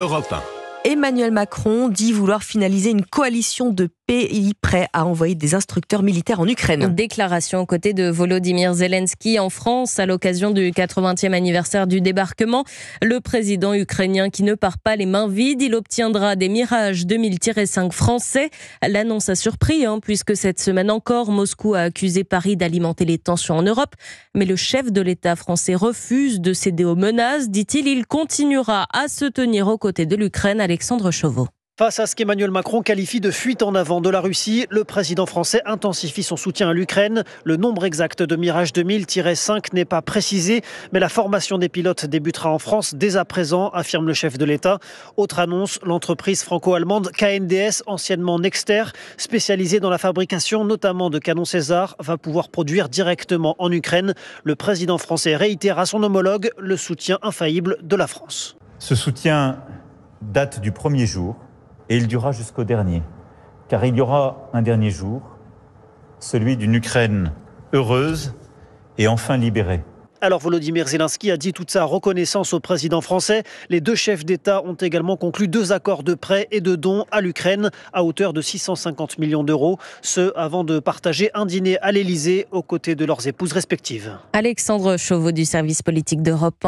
Europe 1. Emmanuel Macron dit vouloir finaliser une coalition de pays prêts à envoyer des instructeurs militaires en Ukraine. Déclaration aux côtés de Volodymyr Zelensky en France à l'occasion du 80e anniversaire du débarquement. Le président ukrainien qui ne part pas les mains vides, il obtiendra des Mirage 2000-5 français. L'annonce a surpris puisque cette semaine encore, Moscou a accusé Paris d'alimenter les tensions en Europe. Mais le chef de l'État français refuse de céder aux menaces. Dit-il, il continuera à se tenir aux côtés de l'Ukraine. Alexandre Chauveau. Face à ce qu'Emmanuel Macron qualifie de fuite en avant de la Russie, le président français intensifie son soutien à l'Ukraine. Le nombre exact de Mirage 2000-5 n'est pas précisé, mais la formation des pilotes débutera en France dès à présent, affirme le chef de l'État. Autre annonce, l'entreprise franco-allemande KNDS, anciennement Nexter, spécialisée dans la fabrication notamment de canons César, va pouvoir produire directement en Ukraine. Le président français réitère à son homologue le soutien infaillible de la France. Ce soutien date du premier jour et il durera jusqu'au dernier. Car il y aura un dernier jour, celui d'une Ukraine heureuse et enfin libérée. Alors Volodymyr Zelensky a dit toute sa reconnaissance au président français. Les deux chefs d'État ont également conclu 2 accords de prêt et de dons à l'Ukraine à hauteur de 650 millions d'euros. Ce avant de partager un dîner à l'Élysée aux côtés de leurs épouses respectives. Alexandre Chauveau du service politique d'Europe 1.